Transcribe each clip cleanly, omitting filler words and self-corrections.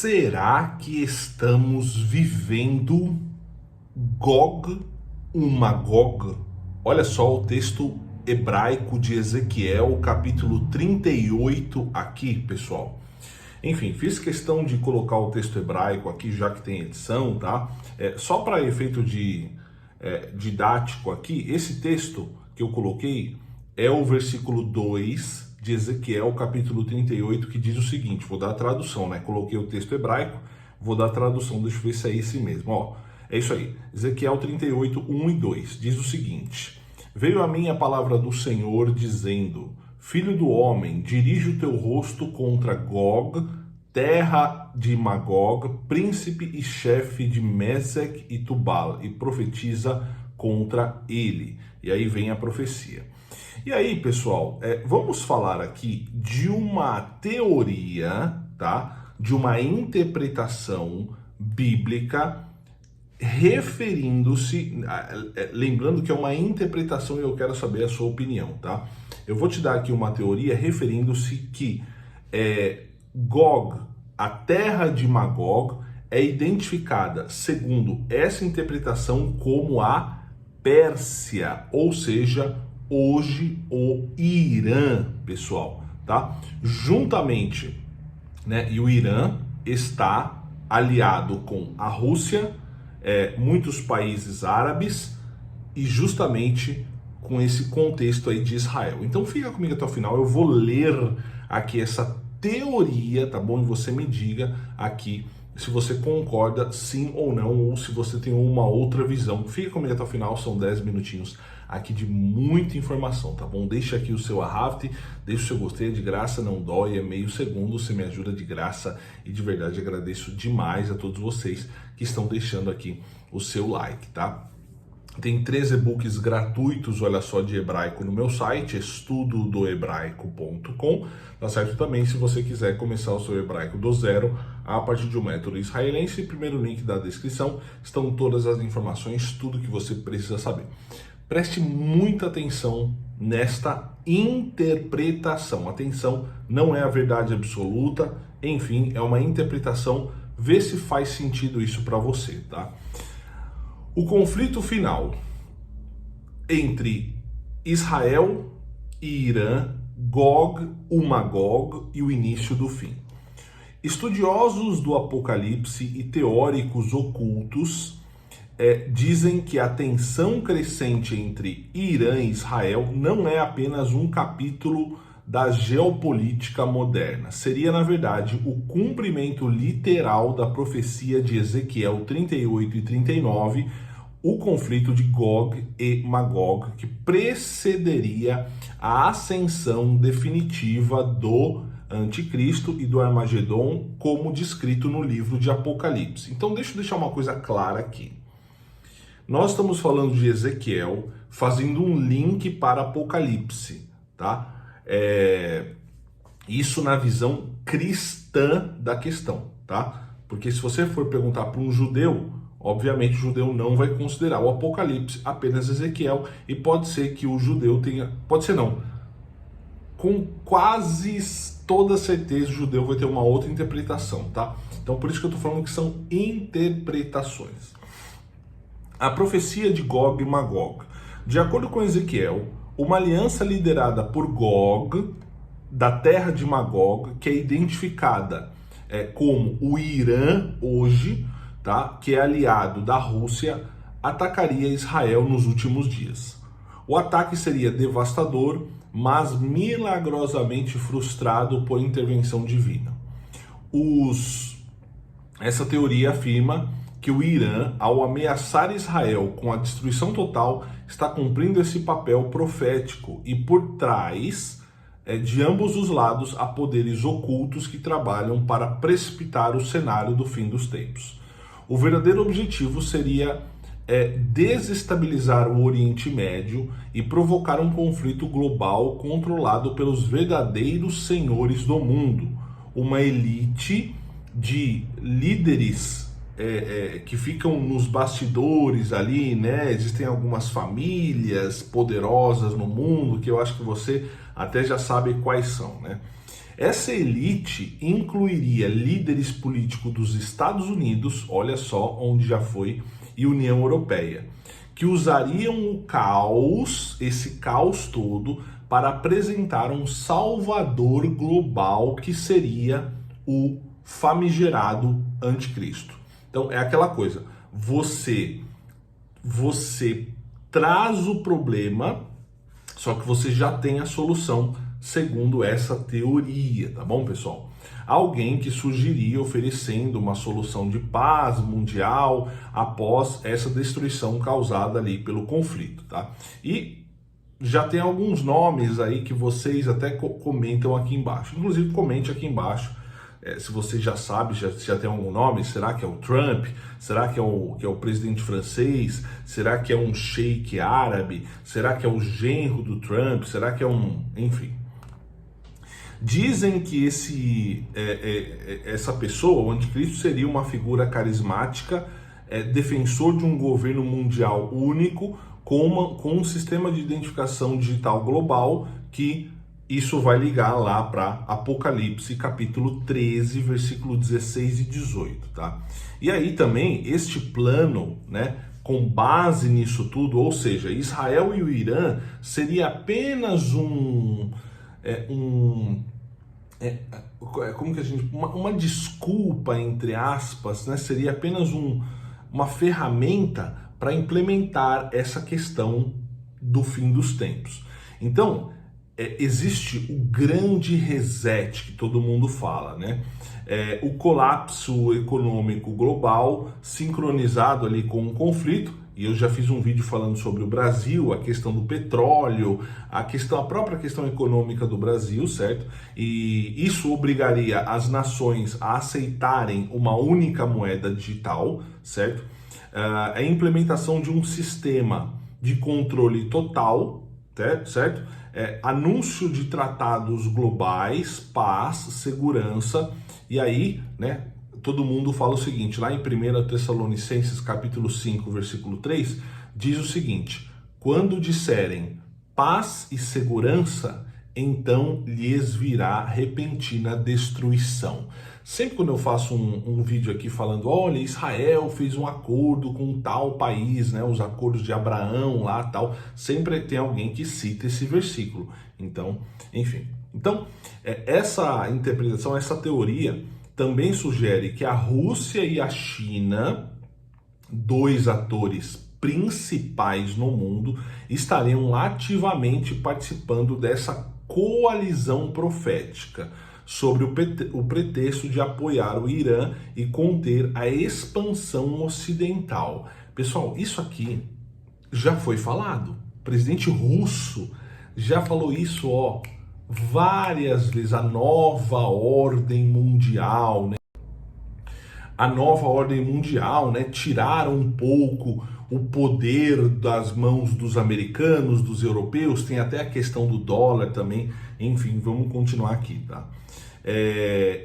Será que estamos vivendo Gog Magog? Olha só o texto hebraico de Ezequiel, capítulo 38 aqui, pessoal. Enfim, fiz questão de colocar o texto hebraico aqui, já que tem edição, tá? Só para efeito didático aqui, esse texto que eu coloquei é o versículo 2 de Ezequiel, capítulo 38, que diz o seguinte, vou dar a tradução, né? Coloquei o texto hebraico, vou dar a tradução, deixa eu ver se é esse mesmo, ó. É isso aí, Ezequiel 38, 1 e 2, diz o seguinte: Veio a mim a palavra do Senhor, dizendo, Filho do homem, dirige o teu rosto contra Gog, terra de Magog, príncipe e chefe de Mesec e Tubal, e profetiza contra ele. E aí vem a profecia. E aí, pessoal, vamos falar aqui de uma teoria, tá? De uma interpretação bíblica referindo-se, lembrando que é uma interpretação e eu quero saber a sua opinião, tá? Eu vou te dar aqui uma teoria referindo-se que Gog, a terra de Magog, é identificada, segundo essa interpretação, como a Pérsia, ou seja, hoje o Irã, pessoal, tá? Juntamente, né? E o Irã está aliado com a Rússia, muitos países árabes e justamente com esse contexto aí de Israel. Então fica comigo até o final, eu vou ler aqui essa teoria, tá bom? E você me diga aqui se você concorda sim ou não, ou se você tem uma outra visão. Fica comigo até o final, são 10 minutinhos aqui de muita informação, tá bom? Deixa aqui o seu arraste, deixa o seu gostei, de graça, não dói, é meio segundo, você me ajuda de graça e de verdade agradeço demais a todos vocês que estão deixando aqui o seu like, tá? Tem 3 e-books gratuitos, olha só, de hebraico no meu site, estudodohebraico.com. Tá certo também, se você quiser começar o seu hebraico do zero, a partir de um método israelense, primeiro link da descrição, estão todas as informações, tudo que você precisa saber. Preste muita atenção nesta interpretação. Atenção, não é a verdade absoluta, enfim, é uma interpretação, vê se faz sentido isso para você, tá? O conflito final entre Israel e Irã, Gog, Magog e o início do fim. Estudiosos do Apocalipse e teóricos ocultos dizem que a tensão crescente entre Irã e Israel não é apenas um capítulo da geopolítica moderna. Seria, na verdade, o cumprimento literal da profecia de Ezequiel 38 e 39, o conflito de Gog e Magog, que precederia a ascensão definitiva do Anticristo e do Armagedon, como descrito no livro de Apocalipse. Então, deixa eu deixar uma coisa clara aqui. Nós estamos falando de Ezequiel, fazendo um link para Apocalipse, tá? Isso na visão cristã da questão, tá? Porque se você for perguntar para um judeu, obviamente o judeu não vai considerar o Apocalipse apenas Ezequiel, e pode ser que o judeu tenha, pode ser não, com quase toda certeza o judeu vai ter uma outra interpretação, tá? Então por isso que eu tô falando que são interpretações. A profecia de Gog e Magog. De acordo com Ezequiel, uma aliança liderada por Gog, da terra de Magog, que é identificada como o Irã hoje, tá? Que é aliado da Rússia, atacaria Israel nos últimos dias. O ataque seria devastador, mas milagrosamente frustrado por intervenção divina. Essa teoria afirma que o Irã, ao ameaçar Israel com a destruição total, está cumprindo esse papel profético e por trás de ambos os lados há poderes ocultos que trabalham para precipitar o cenário do fim dos tempos. O verdadeiro objetivo seria desestabilizar o Oriente Médio e provocar um conflito global controlado pelos verdadeiros senhores do mundo, uma elite de líderes que ficam nos bastidores ali, né? Existem algumas famílias poderosas no mundo que eu acho que você até já sabe quais são, né? Essa elite incluiria líderes políticos dos Estados Unidos, olha só onde já foi, e União Europeia, que usariam o caos, esse caos todo, para apresentar um salvador global que seria o famigerado anticristo. Então é aquela coisa, você traz o problema, só que você já tem a solução segundo essa teoria, tá bom, pessoal? Alguém que surgiria oferecendo uma solução de paz mundial após essa destruição causada ali pelo conflito, tá? E já tem alguns nomes aí que vocês até comentam aqui embaixo. Inclusive, comente aqui embaixo se você já sabe, já tem algum nome. Será que é o Trump? Será que é o presidente francês? Será que é um sheik árabe? Será que é o genro do Trump? Será que é enfim. Dizem que essa pessoa, o anticristo, seria uma figura carismática, defensor de um governo mundial único, com um sistema de identificação digital global, que isso vai ligar lá para Apocalipse, capítulo 13, versículo 16 e 18, tá? E aí também, este plano, né, com base nisso tudo, ou seja, Israel e o Irã seria apenas como que a gente, uma desculpa, entre aspas, né? Seria apenas uma ferramenta para implementar essa questão do fim dos tempos. Então, existe o grande reset que todo mundo fala, né? O colapso econômico global sincronizado ali com um conflito, e eu já fiz um vídeo falando sobre o Brasil, a questão do petróleo, a própria questão econômica do Brasil, certo? E isso obrigaria as nações a aceitarem uma única moeda digital, certo? A implementação de um sistema de controle total, certo? Anúncio de tratados globais, paz, segurança, e aí, né, todo mundo fala o seguinte, lá em 1 Tessalonicenses capítulo 5, versículo 3, diz o seguinte: quando disserem paz e segurança, então lhes virá repentina destruição. Sempre quando eu faço um vídeo aqui falando, olha, Israel fez um acordo com tal país, né, os acordos de Abraão lá, tal, sempre tem alguém que cita esse versículo. Então, enfim. Então, essa interpretação, essa teoria também sugere que a Rússia e a China, dois atores principais no mundo, estariam ativamente participando dessa coalizão profética, sobre o pretexto de apoiar o Irã e conter a expansão ocidental. Pessoal, isso aqui já foi falado. O presidente russo já falou isso, várias vezes. A nova ordem mundial, né? A nova ordem mundial, né? Tirar um pouco o poder das mãos dos americanos, dos europeus. Tem até a questão do dólar também. Enfim, vamos continuar aqui, tá?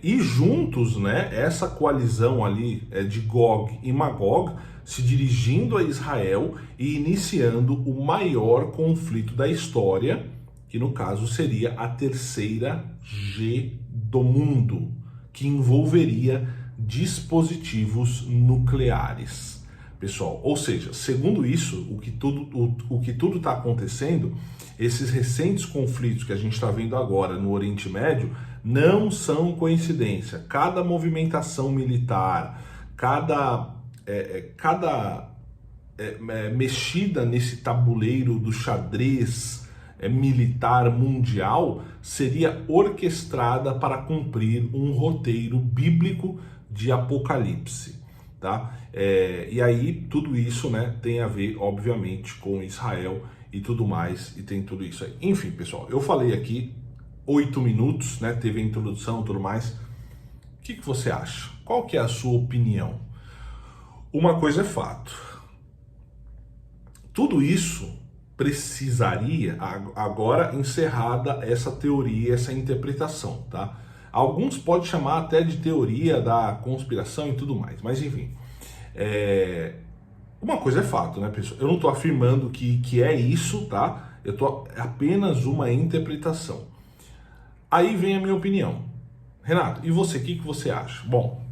E juntos, né, essa coalizão ali de Gog e Magog se dirigindo a Israel e iniciando o maior conflito da história, que no caso seria a terceira G do mundo, que envolveria dispositivos nucleares. Pessoal, ou seja, segundo isso, o que tudo está acontecendo, esses recentes conflitos que a gente está vendo agora no Oriente Médio não são coincidência. Cada movimentação militar, cada mexida nesse tabuleiro do xadrez militar mundial seria orquestrada para cumprir um roteiro bíblico de Apocalipse, tá? E aí tudo isso, né, tem a ver, obviamente, com Israel e tudo mais, e tem tudo isso aí. Enfim, pessoal, eu falei aqui 8 minutos, né? Teve a introdução e tudo mais. O que você acha? Qual que é a sua opinião? Uma coisa é fato. Tudo isso precisaria, agora encerrada essa teoria, essa interpretação, tá? Alguns podem chamar até de teoria da conspiração e tudo mais, mas enfim. Uma coisa é fato, né, pessoal? Eu não estou afirmando que é isso, tá? É apenas uma interpretação. Aí vem a minha opinião. Renato, e você, o que você acha? Bom,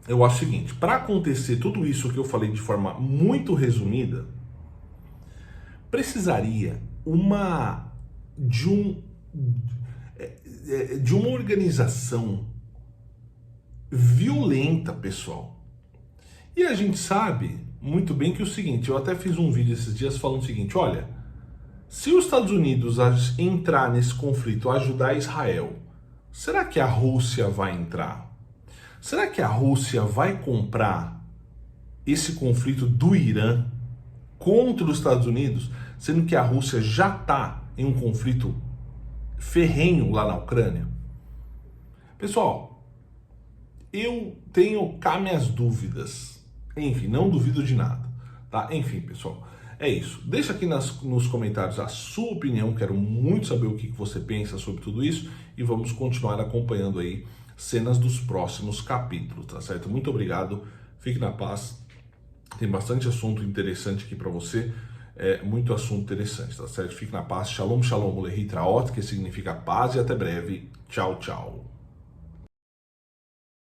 eu acho o seguinte, para acontecer tudo isso que eu falei de forma muito resumida, precisaria de uma organização violenta, pessoal. E a gente sabe muito bem que é o seguinte, eu até fiz um vídeo esses dias falando o seguinte, olha, se os Estados Unidos entrar nesse conflito, ajudar Israel, será que a Rússia vai entrar? Será que a Rússia vai comprar esse conflito do Irã contra os Estados Unidos, sendo que a Rússia já está em um conflito ferrenho lá na Ucrânia? Pessoal, eu tenho cá minhas dúvidas. Enfim, não duvido de nada, tá? Enfim, pessoal, é isso. Deixa aqui nos comentários a sua opinião, quero muito saber o que você pensa sobre tudo isso e vamos continuar acompanhando aí cenas dos próximos capítulos, tá certo? Muito obrigado, fique na paz, tem bastante assunto interessante aqui para você, muito assunto interessante, tá certo? Fique na paz, shalom, shalom, lehi traot, que significa paz e até breve, tchau, tchau.